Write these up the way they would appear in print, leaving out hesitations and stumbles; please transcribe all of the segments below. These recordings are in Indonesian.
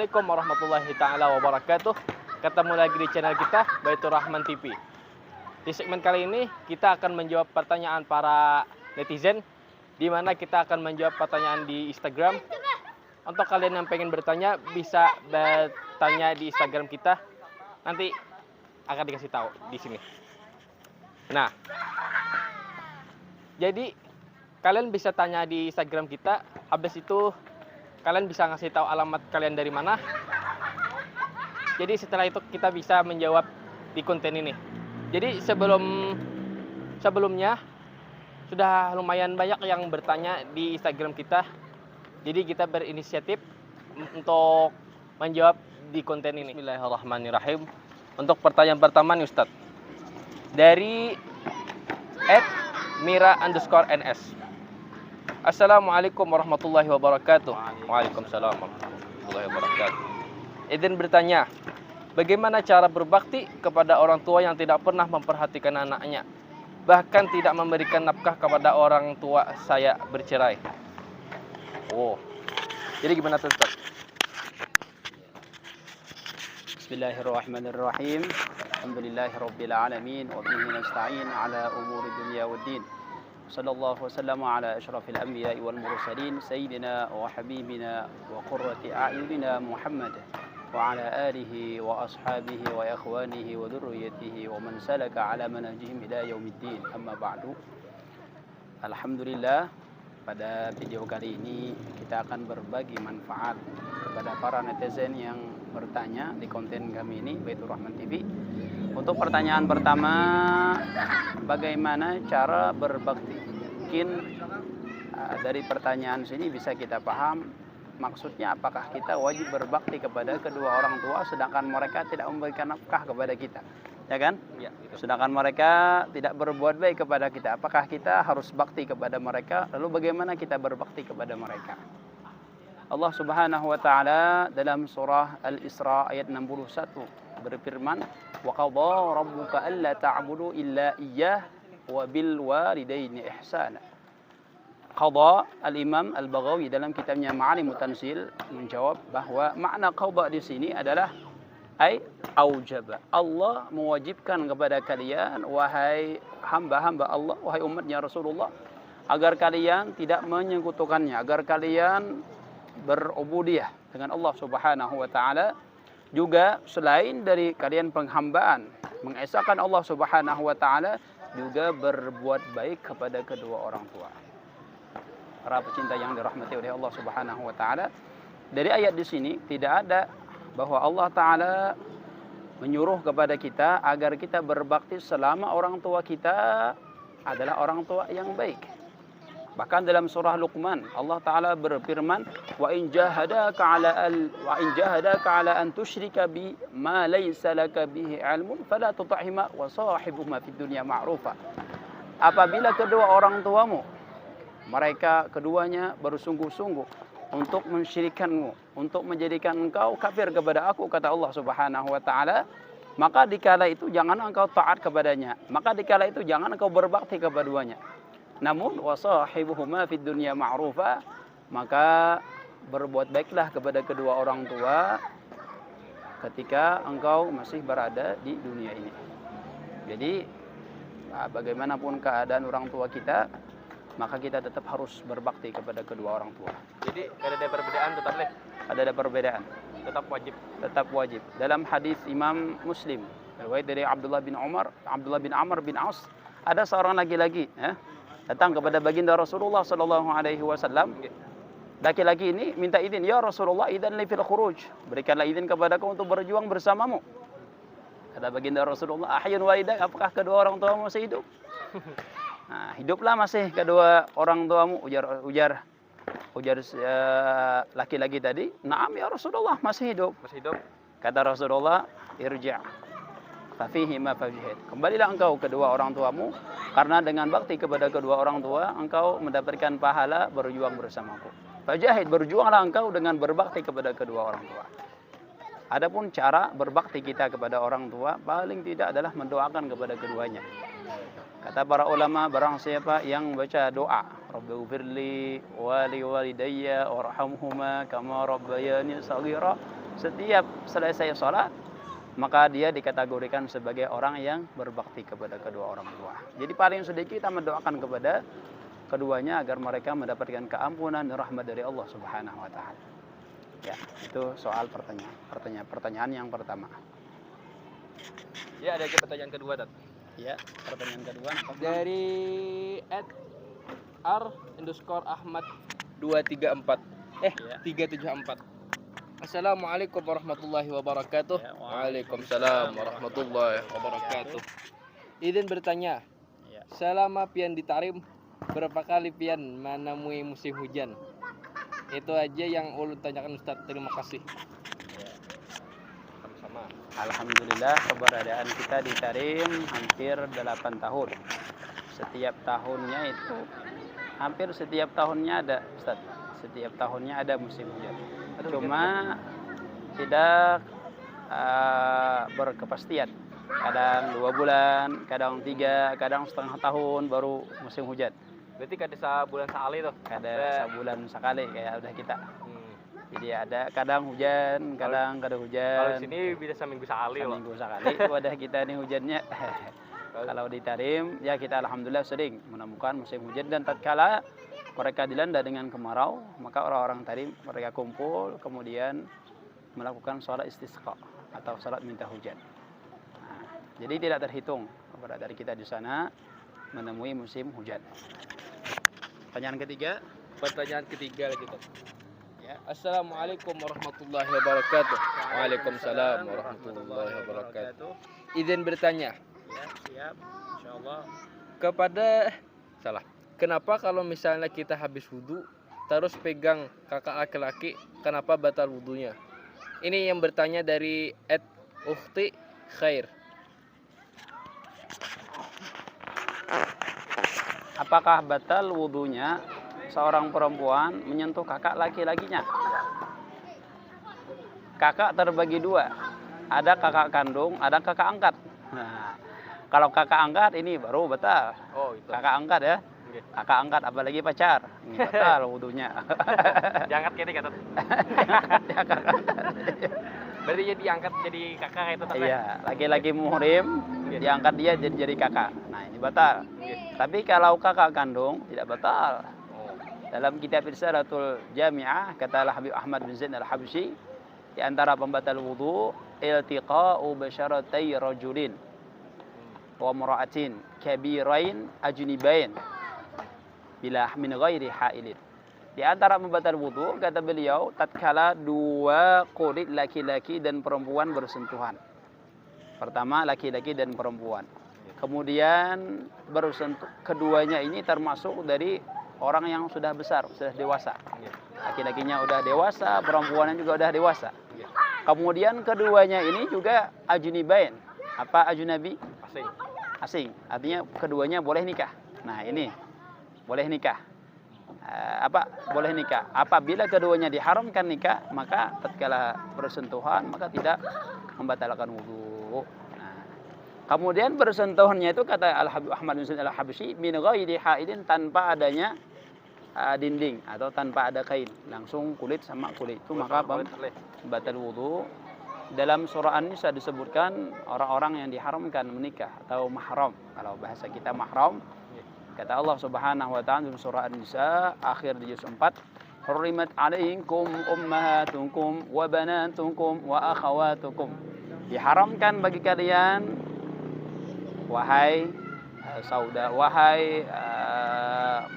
Assalamualaikum warahmatullahi taala wabarakatuh. Ketemu lagi di channel kita Baitur Rahman TV. Di segmen kali ini kita akan menjawab pertanyaan para netizen, di mana kita akan menjawab pertanyaan di Instagram. Untuk kalian yang pengen bertanya bisa bertanya di Instagram kita. Nanti akan dikasih tahu di sini. Nah, jadi kalian bisa tanya di Instagram kita. Habis itu kalian bisa ngasih tahu alamat kalian dari mana. Jadi setelah itu kita bisa menjawab di konten ini. Jadi sebelumnya sudah lumayan banyak yang bertanya di Instagram kita. Jadi kita berinisiatif untuk menjawab di konten ini. Bismillahirrahmanirrahim. Untuk pertanyaan pertama nih Ustadz, dari @mira_ns. Assalamualaikum warahmatullahi wabarakatuh. Waalaikumsalam warahmatullahi wabarakatuh. Izin bertanya, bagaimana cara berbakti kepada orang tua yang tidak pernah memperhatikan anaknya, bahkan tidak memberikan nafkah kepada orang tua saya bercerai? Oh, jadi gimana tuh Ustaz? Bismillahirrahmanirrahim. Alhamdulillahirabbil alamin wa bihi nasta'in ala umuri dunya waddin. Sallallahu wasallam ala asyrafil anbiya'i wal mursalin sayyidina wa habibina wa qurrati a'yunina Muhammad wa ala alihi wa ashabihi wa ikhwanihi wa dhurriyyatihi wa man salaka ala manhajihim ila yaumiddin. Amma ba'du. Alhamdulillah, pada video kali ini kita akan berbagi manfaat kepada para netizen yang bertanya di konten kami ini Baitur Rahman TV. Untuk pertanyaan pertama, bagaimana cara berbakti? Mungkin dari pertanyaan sini bisa kita paham maksudnya, apakah kita wajib berbakti kepada kedua orang tua sedangkan mereka tidak memberikan nafkah kepada kita, ya kan? Ya, gitu. Sedangkan mereka tidak berbuat baik kepada kita, apakah kita harus bakti kepada mereka? Lalu bagaimana kita berbakti kepada mereka? Allah Subhanahu wa taala dalam surah Al-Isra ayat 61 berfirman, "Wa qadha rabbuka alla ta'budu illa iyyah wa bil walidaini ihsana." Qadha, Al-Imam Al-Baghawi dalam kitabnya Ma'alimut Tanzil menjawab bahwa makna qadha di sini adalah aujaba. Allah mewajibkan kepada kalian, wahai hamba-hamba Allah, wahai umatnya Rasulullah, agar kalian tidak menyekutukannya, agar kalian berubudiyah dengan Allah Subhanahu wa taala. Juga selain dari kalian penghambaan, mengesahkan Allah Subhanahu wa taala, juga berbuat baik kepada kedua orang tua. Para pecinta yang dirahmati oleh Allah Subhanahu wa taala, dari ayat di sini tidak ada bahwa Allah taala menyuruh kepada kita agar kita berbakti selama orang tua kita adalah orang tua yang baik. Bahkan dalam surah Luqman Allah taala berfirman, wa in jahadaka ala an tusyrika bi ma laysa laka bihi ilmun fala tuta'hima wa sahibuhuma fid dunya ma'rufa. Apabila kedua orang tuamu mereka keduanya bersungguh-sungguh untuk mensyirikanmu, untuk menjadikan engkau kafir kepada aku, kata Allah Subhanahu wa taala, maka dikala itu jangan engkau taat kepadanya, maka dikala itu jangan engkau berbakti kepadanya. Namun wasahibuhuma fid dunya ma'rufa, maka berbuat baiklah kepada kedua orang tua ketika engkau masih berada di dunia ini. Jadi bagaimanapun keadaan orang tua kita, maka kita tetap harus berbakti kepada kedua orang tua. Jadi ada perbedaan tetap deh. Ada perbedaan. Tetap wajib. Tetap wajib. Dalam hadis Imam Muslim, riwayat dari Abdullah bin Amr bin As, ada seorang laki-laki datang kepada baginda Rasulullah sallallahu alaihi wasallam. Laki-laki ini minta izin, "Ya Rasulullah, idzan li fil khuruj." Berikanlah izin kepadaku untuk berjuang bersamamu. Kata baginda Rasulullah, "Ahyun walidak?" Apakah kedua orang tuamu masih hidup? Nah, hiduplah masih kedua orang tuamu, ujar laki-laki tadi. "Na'am ya Rasulullah, masih hidup." Masih hidup. Kata Rasulullah, "Irji' fafihi ma fajhid." Kembalilah engkau kedua orang tuamu, karena dengan bakti kepada kedua orang tua engkau mendapatkan pahala berjuang bersamaku. Fajahid, berjuanglah engkau dengan berbakti kepada kedua orang tua. Adapun cara berbakti kita kepada orang tua paling tidak adalah mendoakan kepada keduanya. Kata para ulama, barang siapa yang baca doa, Rabbighfirli wa li walidayya warhamhuma kama rabbayani shaghira, setiap selesai sholat maka dia dikategorikan sebagai orang yang berbakti kepada kedua orang tua. Jadi paling sedikit kita mendoakan kepada keduanya agar mereka mendapatkan keampunan dan rahmat dari Allah Subhanahu wa taala. Ya, itu soal pertanyaan yang pertama. Ya, ada lagi pertanyaan kedua, Tat. Ya, pertanyaan kedua Dari @r_ahmad 234. Ya. 374. Assalamualaikum warahmatullahi wabarakatuh. Ya, Waalaikumsalam warahmatullahi wabarakatuh. Izin bertanya, Ya. selama pian di Tarim, berapa kali pian menemui musim hujan? Itu aja yang ulun tanyakan Ustaz. Terima kasih. Ya. Sama-sama. Alhamdulillah keberadaan kita di Tarim hampir 8 tahun. Setiap tahunnya itu hampir setiap tahunnya ada, Ustaz. Setiap tahunnya ada musim hujan. Cuma tidak berkepastian. Kadang 2 bulan, kadang 3, kadang setengah tahun baru musim hujan. Berarti kada sebulan sekali tuh. Ada sebulan sekali kayak udah kita. Hmm. Jadi ada kadang hujan, kadang kada hujan. Kalau di sini bisa seminggu sekali loh. Seminggu sekali itu ada kita nih hujannya. Kalau di Tarim ya kita alhamdulillah sering menemukan musim hujan, dan tatkala mereka dilanda dengan kemarau, maka orang-orang Tarim mereka kumpul kemudian melakukan sholat istisqa atau sholat minta hujan. Nah, jadi tidak terhitung kepada dari kita di sana menemui musim hujan. Pertanyaan ketiga. Pertanyaan ketiga lagi tuh. Ya. Assalamualaikum warahmatullahi wabarakatuh. Waalaikumsalam warahmatullahi wabarakatuh. Izin bertanya. Ya, siap. Insyaallah. Kenapa kalau misalnya kita habis wudhu terus pegang kakak laki-laki, kenapa batal wudhunya? Ini yang bertanya dari @ukhti khair. Apakah batal wudhunya seorang perempuan menyentuh kakak laki-lakinya? Kakak terbagi 2. Ada kakak kandung, ada kakak angkat. Nah, kalau kakak angkat ini baru batal. Oh, itu. Kakak angkat ya. Oke. Kakak angkat apalagi pacar. Ini batal wudhunya. Diangkat kiri kata. Berarti jadi diangkat jadi kakak itu tadi. Iya, laki-laki muhrim diangkat dia jadi kakak. Nah, ini batal. Tapi kalau kakak kandung tidak batal. Oh. Dalam kitab Irsalatul Jami'ah kata Habib Ahmad bin Zain Al-Habsyi, di antara pembatal wudu iltiqa'u basyaratai rajulin wa mura'atin kabirain ajnibain bila min ghairi hailin. Di antara pembatal wudu kata beliau tatkala 2 kulit laki-laki dan perempuan bersentuhan. Pertama laki-laki dan perempuan. Kemudian bersentuh, keduanya ini termasuk dari orang yang sudah besar, sudah dewasa. Laki-lakinya udah dewasa, perempuannya juga udah dewasa. Kemudian keduanya ini juga ajnibain. Apa ajnabi? Asing. Asing. Artinya keduanya boleh nikah. Nah, ini boleh nikah. Boleh nikah. Apabila keduanya diharamkan nikah, maka tatkala bersentuhan maka tidak membatalkan wudu. Nah, kemudian bersentuhannya itu kata Al-Habib Ahmad bin Zain Al-Habsyi min ghairi haidin, tanpa adanya dinding atau tanpa ada kain, langsung kulit sama kulit itu maka batal wudu. Dalam surah An-Nisa disebutkan orang-orang yang diharamkan menikah atau mahram. Kalau bahasa kita mahram, kata Allah Subhanahu wa taala dalam surah An-Nisa akhir di juz 4, "Hurrimat 'alaikum ummahatukum wa banatukum wa akhawatukum." Diharamkan bagi kalian wahai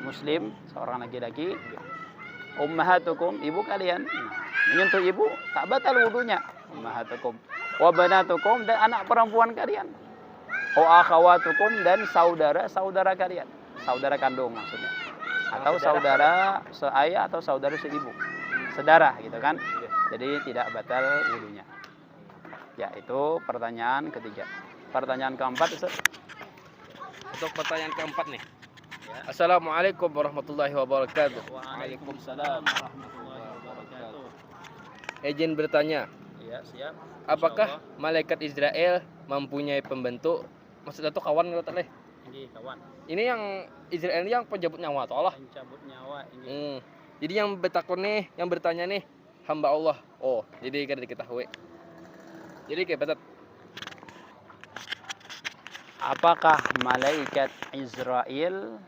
muslim, seorang laki-laki, ummahatukum, ibu kalian. Menyentuh ibu tak batal wudunya. Ummahatukum wa banatukum, dan anak perempuan kalian. Wa akhawatukum, dan saudara-saudara kalian. Saudara kandung maksudnya. Atau saudara seayah atau saudara seibu. Saudara gitu kan. Jadi tidak batal wudunya. Ya, itu pertanyaan ketiga. Pertanyaan keempat, Ustaz. Untuk pertanyaan keempat nih. Assalamualaikum warahmatullahi wabarakatuh. Waalaikumsalam warahmatullahi wabarakatuh. Izin bertanya, Ya, siap. apakah malaikat Israel mempunyai pembentuk? Maksudnya itu kawan nggak tadi? Ini kawan. Ini yang Israel ini yang pencabut nyawa, toh Allah. Pencabut nyawa ini. Jadi yang bertakun nih, yang bertanya nih, hamba Allah. Oh, jadi kada diketahui. Jadi kayak betul. Apakah malaikat Israel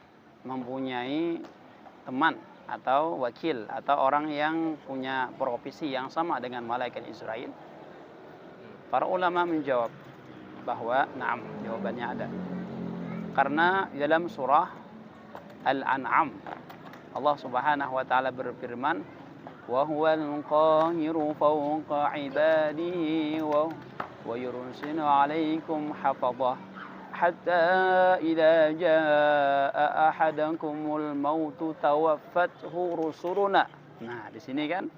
mempunyai teman atau wakil atau orang yang punya profesi yang sama dengan malaikat Israel? Para ulama menjawab bahwa na'am, jawabannya ada. Karena dalam surah Al-An'am Allah Subhanahu wa taala berfirman, "Wa huwal qahiru fawqa 'ibadihi wa yursilu 'alaikum hafadhah hatta idza jaa ahadakumul mautu tawaffathu rusuluna." Nah, di sini kan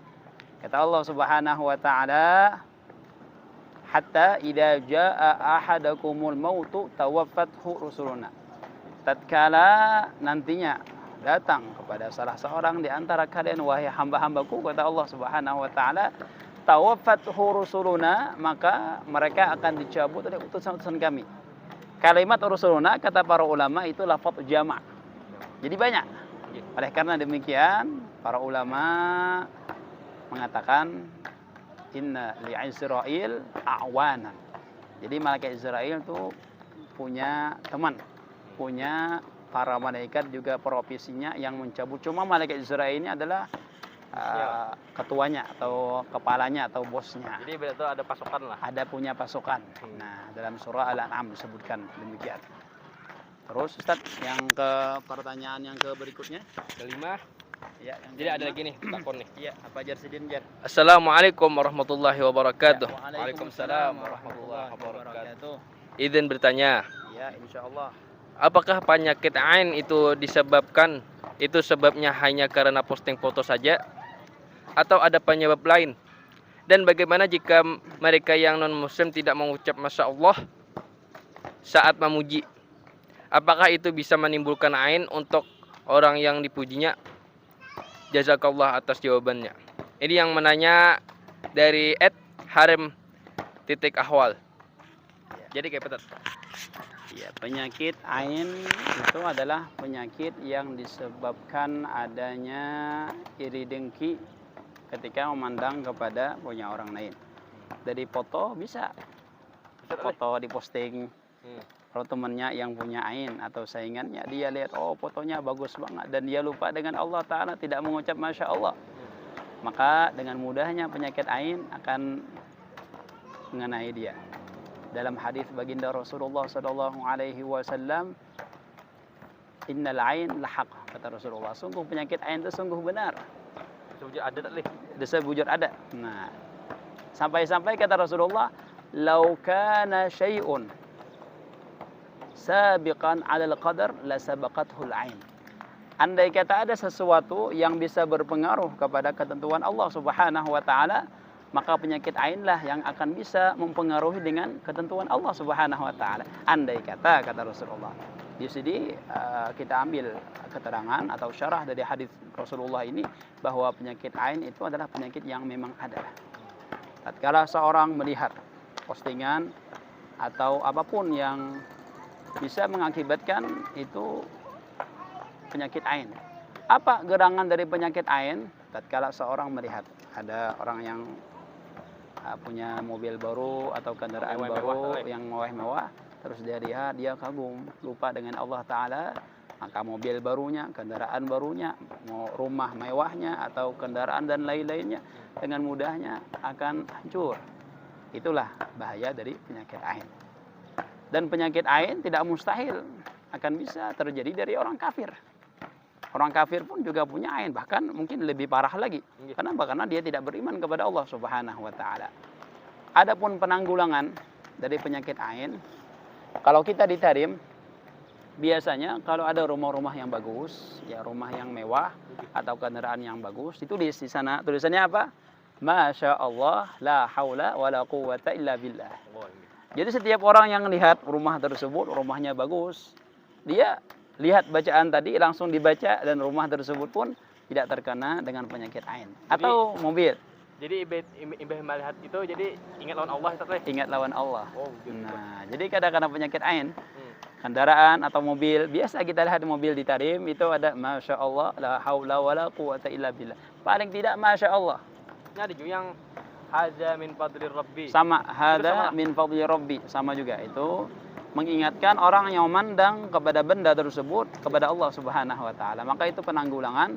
kata Allah Subhanahu wa taala, hatta idza jaa ahadakumul mautu tawaffathu rusuluna. Tatkala nantinya datang kepada salah seorang di antara kalian, wahai hamba-hambaku, kata Allah Subhanahu wa taala, tawaffathu rusuluna, maka mereka akan dicabut oleh utusan-utusan kami. Kalimat rusuluna kata para ulama itu lafaz jama'. Jadi banyak. Oleh karena demikian para ulama mengatakan inna li Israil a'wana. Jadi malaikat Israel itu punya teman, punya para malaikat juga profesinya yang mencabut. Cuma malaikat Israel ini adalah ketuanya atau kepalanya atau bosnya. Jadi berarti ada pasukan lah. Ada punya pasukan. Nah, dalam surah Al-An'am disebutkan demikian. Terus Ustaz, yang ke pertanyaan yang ke berikutnya, Kelima. ya, Jadi ada lagi nih takon nih. Iya, apa Jar Sidin Jar? Assalamualaikum warahmatullahi wabarakatuh. Ya, Waalaikumsalam warahmatullahi wabarakatuh. wabarakatuh. Izin bertanya, Ya, insyaallah. apakah penyakit ain itu disebabkan sebabnya hanya karena posting foto saja atau ada penyebab lain? Dan bagaimana jika mereka yang non muslim tidak mengucap masya Allah saat memuji? Apakah itu bisa menimbulkan ain untuk orang yang dipujinya? Jazakallah atas jawabannya. Ini yang menanya dari @harem_ahwal. Jadi kayak petat. Ya, penyakit ain itu adalah penyakit yang disebabkan adanya iri dengki ketika memandang kepada punya orang lain. Dari foto bisa foto diposting. Kalau temannya yang punya ain atau saingannya, dia lihat oh fotonya bagus banget dan dia lupa dengan Allah Ta'ala, tidak mengucap masya Allah, maka dengan mudahnya penyakit ain akan mengenai dia. Dalam hadis baginda Rasulullah sallallahu alaihi wasallam, innal ain lahaq, kata Rasulullah, sungguh penyakit ain itu sungguh benar. Sebujur ada tak leh? Disebujur ada. Nah, sampai-sampai kata Rasulullah, "Lau kana syai'un sabiqan 'alal qadar la sabaqathul ain." Andai kata ada sesuatu yang bisa berpengaruh kepada ketentuan Allah Subhanahu wa taala, maka penyakit ain lah yang akan bisa mempengaruhi dengan ketentuan Allah Subhanahu wa taala. Andai kata Rasulullah. Di sini kita ambil keterangan atau syarah dari hadis Rasulullah ini bahwa penyakit ain itu adalah penyakit yang memang ada. Tatkala seorang melihat postingan atau apapun yang bisa mengakibatkan itu penyakit ain. Apa gerangan dari penyakit ain? Tatkala seorang melihat ada orang yang punya mobil baru atau kendaraan baru yang mewah-mewah, terus dia lihat, dia kagum, lupa dengan Allah Ta'ala, maka mobil barunya, kendaraan barunya, mau rumah mewahnya atau kendaraan dan lain-lainnya dengan mudahnya akan hancur. Itulah bahaya dari penyakit ain. Dan penyakit ain tidak mustahil akan bisa terjadi dari orang kafir. Orang kafir pun juga punya ain, bahkan mungkin lebih parah lagi. Kenapa? Karena dia tidak beriman kepada Allah Subhanahu wa taala. Adapun penanggulangan dari penyakit ain, kalau kita di Tarim, biasanya kalau ada rumah-rumah yang bagus, ya rumah yang mewah atau kendaraan yang bagus, ditulis di sana, tulisannya apa? Masya Allah, la haula wa la quwwata illa billah. Jadi setiap orang yang lihat rumah tersebut, rumahnya bagus, dia lihat bacaan tadi langsung dibaca dan rumah tersebut pun tidak terkena dengan penyakit ain. Atau mobil. Jadi imbah melihat itu jadi ingat lawan Allah itu. Ingat lawan Allah. Oh, gitu. Nah, jadi kadang-kadang penyakit ain, kendaraan atau mobil, biasa kita lihat mobil di Tarim itu ada Masya Allah, la haula wa la quwwata illa billah. Paling tidak Masya Allah. Ini ada juga yang hadza min fadlir rabbi. Sama, sama hada lah. min fadli rabbi, sama juga itu mengingatkan orang yang memandang kepada benda tersebut kepada Allah Subhanahu wa taala. Maka itu penanggulangan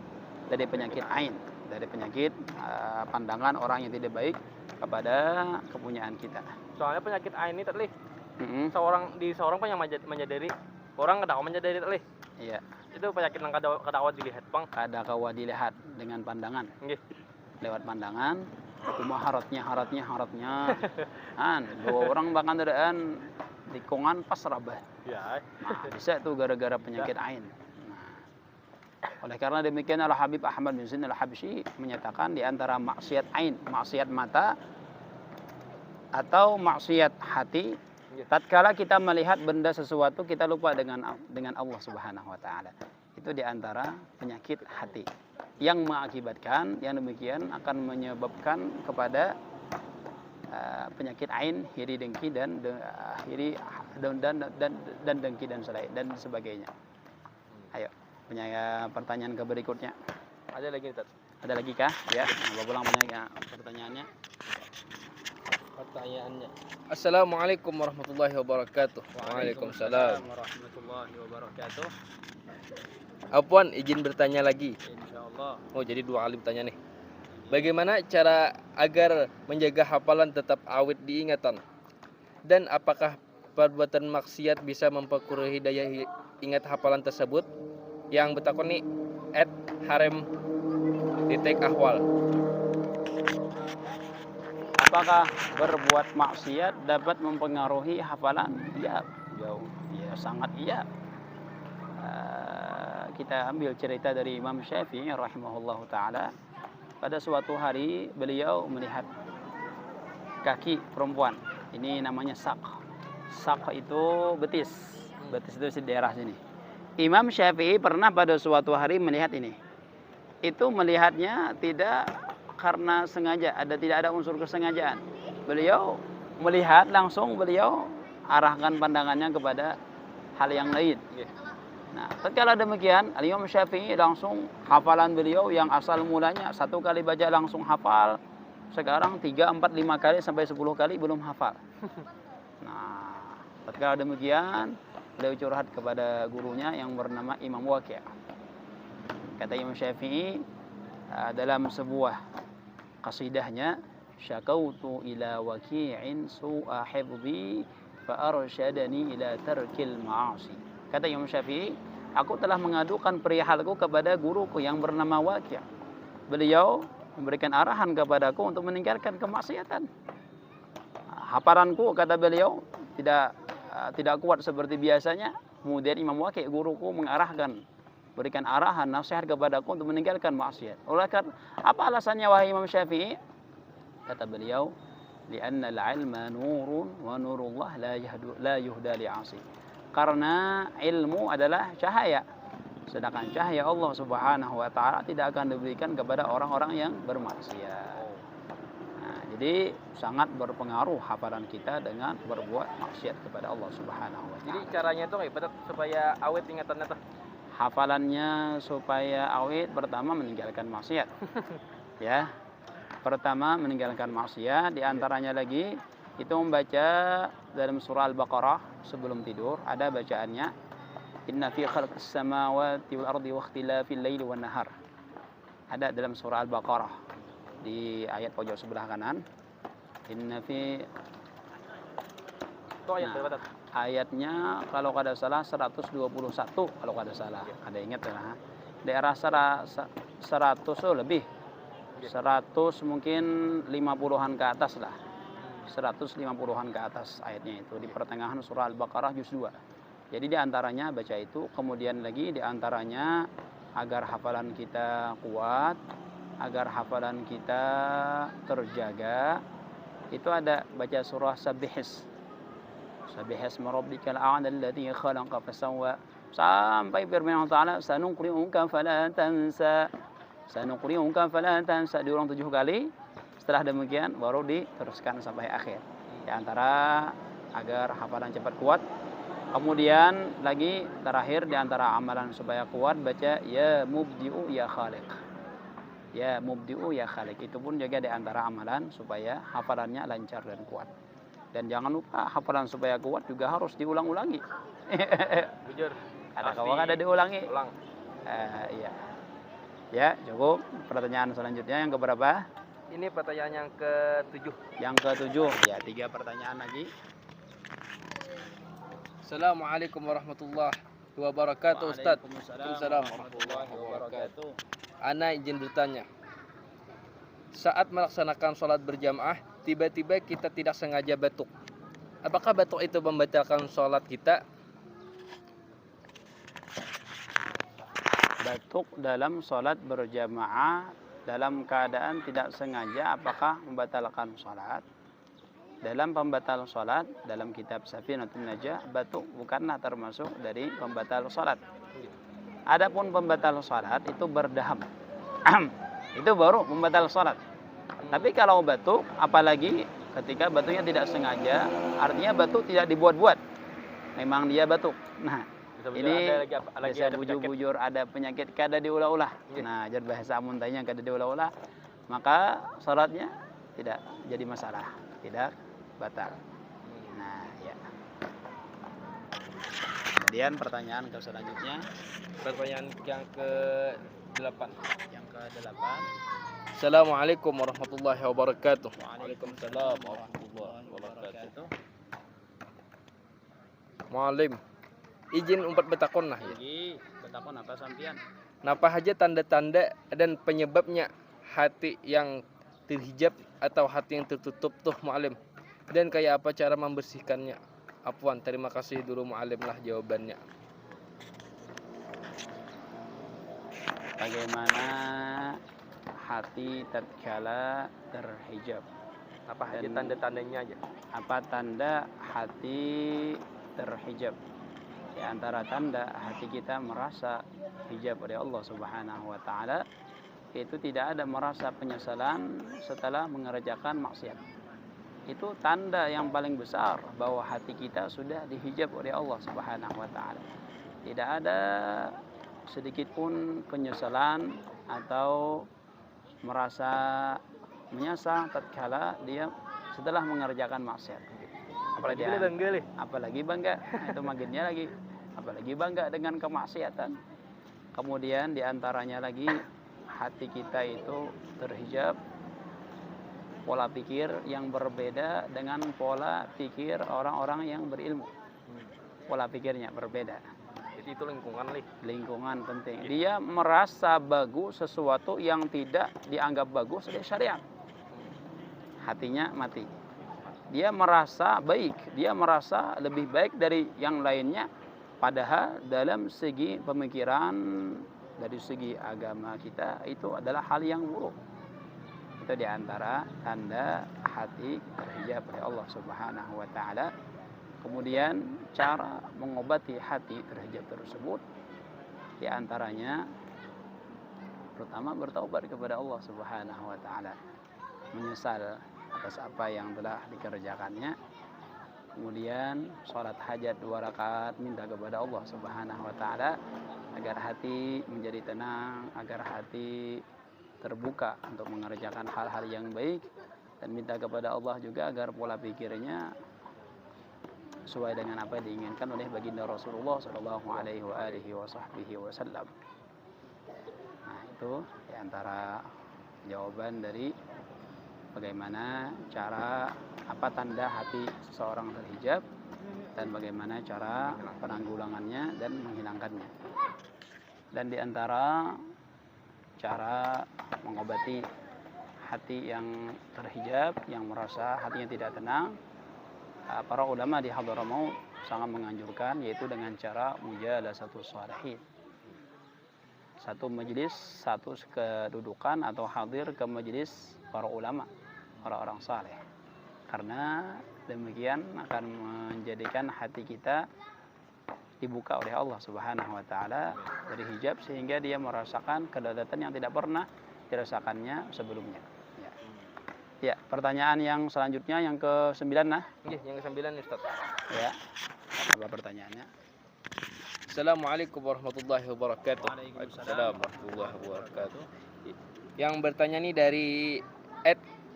dari penyakit ain, dari penyakit pandangan orang yang tidak baik kepada kepunyaan kita. Soalnya penyakit ain ini tadi Mm-mm. seorang pun yang menyadari orang kada menyadari tadi. Iya, Itu penyakit yang kada awat dilihat bang. kada kawa dilihat dengan pandangan, Nggih. lewat pandangan. Cuma haratnya dua orang bahkan dadaan di kongan pas rabah. Ya. Nah, bisa itu gara-gara penyakit ain. Nah, oleh karena demikian Al-Habib Ahmad bin Zain Al-Habsyi menyatakan di antara maksiat ain, maksiat mata atau maksiat hati, tatkala kita melihat benda sesuatu kita lupa dengan Allah Subhanahu wa taala. Itu di antara penyakit hati yang mengakibatkan yang demikian akan menyebabkan kepada penyakit ain, hiri dengki dan dengki dan sebagainya. Ayo, punya pertanyaan ke berikutnya. Ada lagi Tat. Ada lagi kah? Ya, Bapak pulang punya pertanyaannya. Pertanyaannya. Assalamualaikum warahmatullahi wabarakatuh. Waalaikumsalam warahmatullahi wabarakatuh. Apaan izin bertanya lagi. Insyaallah. Oh, jadi 2 kali bertanya nih. Bagaimana cara agar menjaga hafalan tetap awet diingatan? Dan apakah perbuatan maksiat bisa mempengaruhi daya ingat hafalan tersebut? Yang bertakon nih @harem_ahwal. Apakah berbuat maksiat dapat mempengaruhi hafalan? Ya, jauh. Ya, sangat iya. Kita ambil cerita dari Imam Syafi'i rahimahullahu taala. Pada suatu hari beliau melihat kaki perempuan. Ini namanya sak. Sak itu betis. Betis itu di daerah sini. Imam Syafi'i pernah pada suatu hari melihat ini. Itu melihatnya tidak karena sengaja, tidak ada unsur kesengajaan. Beliau melihat langsung beliau arahkan pandangannya kepada hal yang lain. Nah, tatkala demikian, Imam Syafi'i langsung hafalan beliau yang asal mulanya 1 kali baca langsung hafal, sekarang 3, 4, 5 kali sampai 10 kali belum hafal. Nah, tatkala demikian, beliau curhat kepada gurunya yang bernama Imam Waqi'. Kata Imam Syafi'i dalam sebuah qasidahnya, syakautu ila waqi'in su'a hifdhi fa arsyadani ila tarkil ma'asi. Kata Imam Syafi'i, aku telah mengadukan perihalku kepada guruku yang bernama Waqi'. Beliau memberikan arahan kepadaku untuk meninggalkan kemaksiatan. Hafalanku, kata beliau, tidak kuat seperti biasanya. Kemudian Imam Waqi', guruku, mengarahkan, berikan arahan, nasihat kepadaku untuk meninggalkan maksiat. Oleh karena apa alasannya wahai Imam Syafi'i? Kata beliau, li'anna al-'ilma nurun wa nurullah la yuhda li'asi. Karena ilmu adalah cahaya, sedangkan cahaya Allah Subhanahu wa taala tidak akan diberikan kepada orang-orang yang bermaksiat. Nah, jadi sangat berpengaruh hafalan kita dengan berbuat maksiat kepada Allah Subhanahu wa taala. Jadi caranya itu kayak supaya awet ingatannya tuh. Hafalannya supaya awet, pertama meninggalkan maksiat. Ya. Pertama meninggalkan maksiat, di antaranya lagi itu membaca dalam surah Al-Baqarah sebelum tidur, ada bacaannya, inna fi khalqis samawati wal ardi wa ikhtilafil laili wan nahar. Ada dalam surah Al-Baqarah di ayat pojok sebelah kanan. Inna fi ayatnya kalau kada salah 121 kalau kada salah. Ada ingat ya? Daerah 100 lebih. 100 mungkin 50-an ke atas lah. 150-an ke atas ayatnya itu di pertengahan surah Al-Baqarah juz 2. Jadi di antaranya baca itu, kemudian lagi di antaranya agar hafalan kita kuat, agar hafalan kita terjaga, itu ada baca surah Sabbihis. Sabbihis marabbikal a'la alladzi khalaqa fasawwa sampai firman Allah Ta'ala sanuqri'uka fala tansa. Sanuqri'uka fala tansa diulang 7 kali. Setelah demikian baru diteruskan sampai akhir. Di antara agar hafalan cepat kuat. Kemudian lagi terakhir di antara amalan supaya kuat baca ya mubdi'u ya khaliq. Ya mubdi'u ya khalik. Itu pun juga di antara amalan supaya hafalannya lancar dan kuat. Dan jangan lupa hafalan supaya kuat juga harus diulang-ulangi. Jujur. Ada kawan ada diulangi. Ulang. Iya. Ya, cukup. Pertanyaan selanjutnya yang keberapa? Ini pertanyaan yang ke-7. Yang ke-7. Ya, 3 pertanyaan lagi. Assalamualaikum warahmatullahi wabarakatuh, Ustaz. Waalaikumsalam warahmatullahi wabarakatuh. Ana izin bertanya. Saat melaksanakan sholat berjamaah, tiba-tiba kita tidak sengaja batuk. Apakah batuk itu membatalkan sholat kita? Batuk dalam sholat berjamaah dalam keadaan tidak sengaja apakah membatalkan sholat? Dalam pembatal sholat, dalam kitab Safinatun Najah, batuk bukanlah termasuk dari pembatal sholat. Adapun pembatal sholat itu berdaham. Itu baru pembatal sholat. Tapi kalau batuk, apalagi ketika batuknya tidak sengaja, artinya batuk tidak dibuat-buat. Memang dia batuk. Nah, ini bisa bujur-bujur ada penyakit kada diulah-ulah. Nah, jadi bahasa muntahnya kada diulah-ulah, maka sholatnya tidak jadi masalah, tidak batal. Nah, ya. Kemudian pertanyaan ke selanjutnya. Pertanyaan yang ke-8. Yang ke-8. Assalamualaikum warahmatullahi wabarakatuh. Waalaikumsalam warahmatullahi wabarakatuh. Mualim, izin umpat betakon nah ya. Lagi betakon apa sampian? Napa aja tanda-tanda dan penyebabnya hati yang terhijab atau hati yang tertutup tuh Mualim? Dan kayak apa cara membersihkannya? Afwan, terima kasih dulu Mualim lah jawabannya. Bagaimana hati tatkala terhijab? Apa aja tanda-tandanya aja? Apa tanda hati terhijab? Di antara tanda hati kita merasa hijab oleh Allah Subhanahu wa taala, itu tidak ada merasa penyesalan setelah mengerjakan maksiat. Itu tanda yang paling besar bahwa hati kita sudah dihijab oleh Allah Subhanahu wa taala. Tidak ada sedikit pun penyesalan atau merasa menyesal tatkala dia setelah mengerjakan maksiat. Apalagi bangga, itu makinnya lagi. Apalagi bangga dengan kemaksiatan. Kemudian diantaranya lagi hati kita itu terhijab pola pikir yang berbeda dengan pola pikir orang-orang yang berilmu. Pola pikirnya berbeda. Jadi itu lingkungan nih. Lingkungan penting. Dia merasa bagus sesuatu yang tidak dianggap bagus oleh syariat. Hatinya mati. Dia merasa baik, dia merasa lebih baik dari yang lainnya. Padahal dalam segi pemikiran, dari segi agama kita itu adalah hal yang buruk. Itu diantara tanda hati terhijab oleh Allah Subhanahu wa taala. Kemudian cara mengobati hati terhijab tersebut diantaranya pertama bertaubat kepada Allah Subhanahu wa taala, menyesal atas apa yang telah dikerjakannya. Kemudian sholat hajat 2 rakaat, minta kepada Allah Subhanahu wa taala agar hati menjadi tenang, agar hati terbuka untuk mengerjakan hal-hal yang baik, dan minta kepada Allah juga agar pola pikirnya sesuai dengan apa yang diinginkan oleh baginda Rasulullah sallallahu alaihi wasallam. Nah, itu diantara jawaban dari bagaimana cara, apa tanda hati seseorang terhijab dan bagaimana cara penanggulangannya dan menghilangkannya. Dan diantara cara mengobati hati yang terhijab, yang merasa hatinya tidak tenang, para ulama di Hadramaut sangat menganjurkan, yaitu dengan cara mujalasatus shalihin. Satu majelis, satu kedudukan atau hadir ke majelis para ulama, orang-orang saleh. Karena demikian akan menjadikan hati kita dibuka oleh Allah Subhanahu wa taala dari hijab, sehingga dia merasakan keledatan yang tidak pernah dirasakannya sebelumnya. Ya, pertanyaan yang selanjutnya yang ke-9 nah. Iya, yang ke-9 Ustaz. Ya. Apa pertanyaannya? Assalamualaikum warahmatullahi wabarakatuh. Waalaikumsalam warahmatullahi wabarakatuh. Yang bertanya nih dari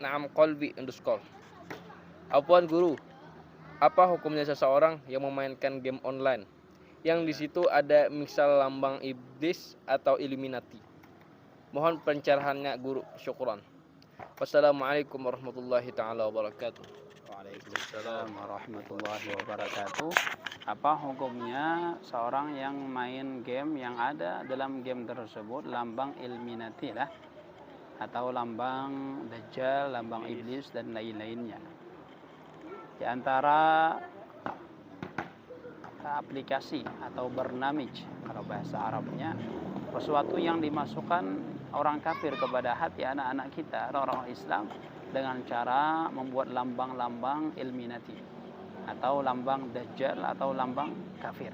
@naamqolbi_. Apaan guru, apa hukumnya seseorang yang memainkan game online yang di situ ada misal lambang iblis atau Illuminati? Mohon pencerahannya guru, syukran. Wassalamualaikum warahmatullahi taala wabarakatuh. Waalaikumsalam warahmatullahi wabarakatuh. Apa hukumnya seorang yang main game yang ada dalam game tersebut lambang Illuminati lah, atau lambang Dajjal, lambang iblis dan lain-lainnya. Di antara aplikasi atau bernamij kalau bahasa Arabnya, sesuatu yang dimasukkan orang kafir kepada hati anak-anak kita, orang-orang Islam, dengan cara membuat lambang-lambang Illuminati atau lambang Dajjal atau lambang kafir.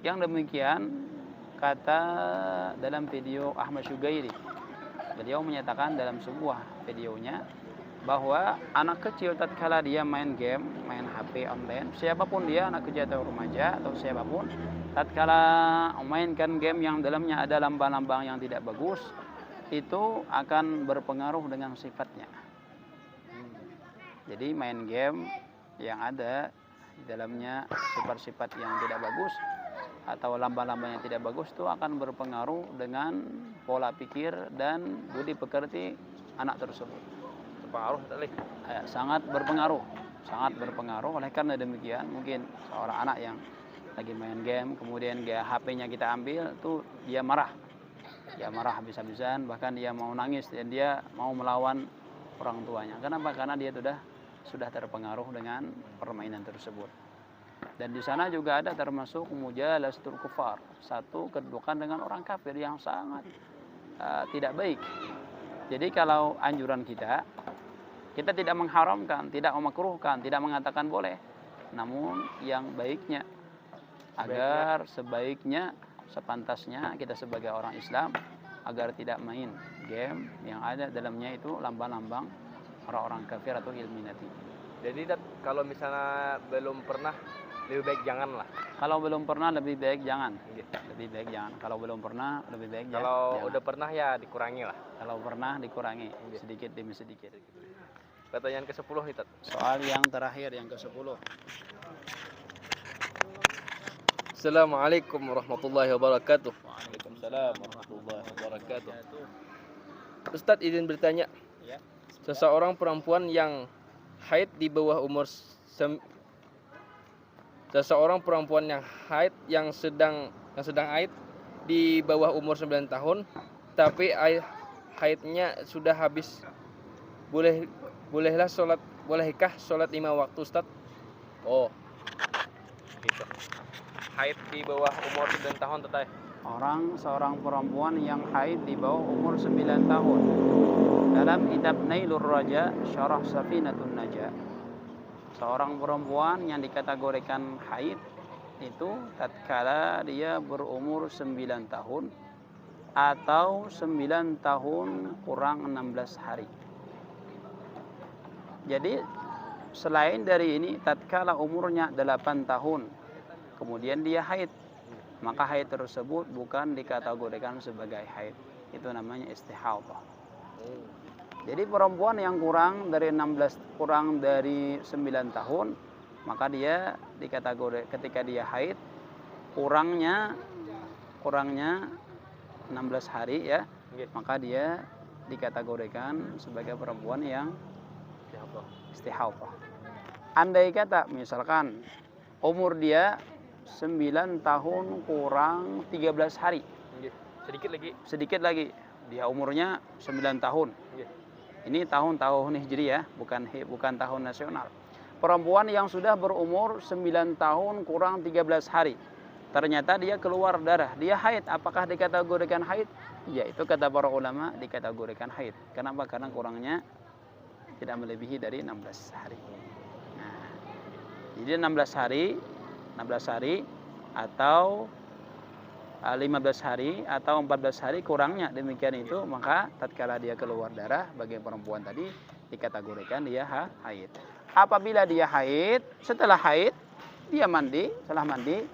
Yang demikian kata dalam video Ahmad Syugairi, beliau menyatakan dalam sebuah videonya bahwa anak kecil tatkala dia main game, main HP online, siapapun dia, anak kecil atau remaja atau siapapun, tatkala memainkan game yang dalamnya ada lambang-lambang yang tidak bagus, itu akan berpengaruh dengan sifatnya. Jadi main game yang ada di dalamnya sifat-sifat yang tidak bagus atau lambang-lambang yang tidak bagus itu akan berpengaruh dengan pola pikir dan budi pekerti anak tersebut. Berpengaruh tadi. Sangat berpengaruh. Oleh karena demikian, mungkin seorang anak yang lagi main game, kemudian HP-nya kita ambil, tuh dia marah habis-habisan, bahkan dia mau nangis dan dia mau melawan orang tuanya. Kenapa? Karena dia sudah terpengaruh dengan permainan tersebut. Dan di sana juga ada termasuk mujalasatul kufar, satu kedudukan dengan orang kafir yang sangat tidak baik. Jadi kalau anjuran kita tidak mengharamkan, tidak memakruhkan, tidak mengatakan boleh. Namun yang baiknya, agar sebaiknya, sepantasnya kita sebagai orang Islam agar tidak main game yang ada dalamnya itu lambang-lambang orang-orang kafir atau Illuminati. Jadi kalau misalnya belum pernah, lebih baik jangan lah. Kalau belum pernah lebih baik jangan. Lebih baik jangan. Kalau belum pernah lebih baik jangan. Kalau udah pernah ya dikurangi lah. Kalau pernah dikurangi sedikit demi sedikit. Pertanyaan ke-10 nih, Tat. Soal yang terakhir, yang ke-10. Assalamualaikum warahmatullahi wabarakatuh. Waalaikumsalam warahmatullahi wabarakatuh. Ustadz izin bertanya. Seseorang perempuan yang haid di bawah umur yang sedang haid di bawah umur 9 tahun, tapi haidnya sudah habis. Bolehkah sholat 5 waktu, Ustaz? Oh, gitu. Haid di bawah umur 9 tahun, Teteh. Seorang perempuan yang haid di bawah umur 9 tahun. Dalam kitab Nailur Raja, Syarah Safinatun Najah, seorang perempuan yang dikategorikan haid itu tatkala dia berumur 9 tahun atau 9 tahun kurang 16 hari. Jadi selain dari ini, tatkala umurnya 8 tahun kemudian dia haid, maka haid tersebut bukan dikategorikan sebagai haid. Itu namanya istihadhah. Jadi perempuan yang kurang dari 9 tahun, maka dia dikategori ketika dia haid kurangnya 16 hari ya, maka dia dikategorikan sebagai perempuan yang istihadhah. Andai kata misalkan umur dia 9 tahun kurang 13 hari. Sedikit lagi. Dia umurnya 9 tahun. Ini tahun Hijriah, bukan tahun nasional. Perempuan yang sudah berumur 9 tahun kurang 13 hari. Ternyata dia keluar darah, dia haid. Apakah dikategorikan haid? Ya, itu kata para ulama dikategorikan haid. Kenapa? Karena kurangnya tidak melebihi dari 16 hari. Nah, jadi 16 hari atau 15 hari atau 14 hari kurangnya demikian itu, maka tatkala dia keluar darah bagi perempuan tadi dikategorikan dia haid. Apabila dia haid, setelah haid dia mandi, setelah mandi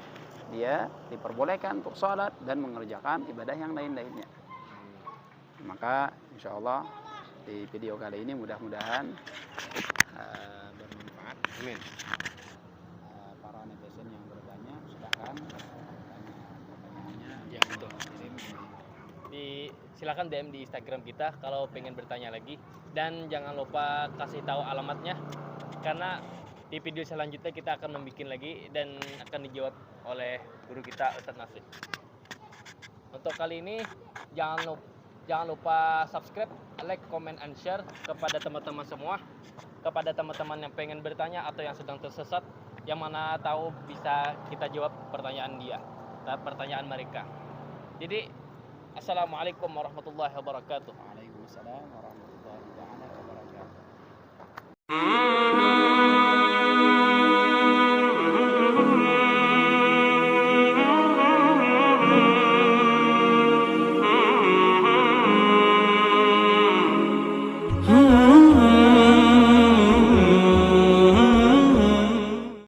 dia diperbolehkan untuk sholat dan mengerjakan ibadah yang lain-lainnya. Maka insya Allah di video kali ini mudah-mudahan bermanfaat. Amin. Para netizen yang bertanya silahkan pertanyaannya Ya, betul. Silakan DM di Instagram kita kalau pengen bertanya lagi, dan jangan lupa kasih tahu alamatnya, karena di video selanjutnya kita akan membuat lagi dan akan dijawab oleh guru kita Ustadz Nasir. Untuk kali ini jangan lupa subscribe, like, comment, and share kepada teman-teman semua, kepada teman-teman yang pengen bertanya atau yang sedang tersesat, yang mana tahu bisa kita jawab pertanyaan mereka. Jadi assalamualaikum warahmatullahi wabarakatuh. Waalaikumsalam warahmatullahi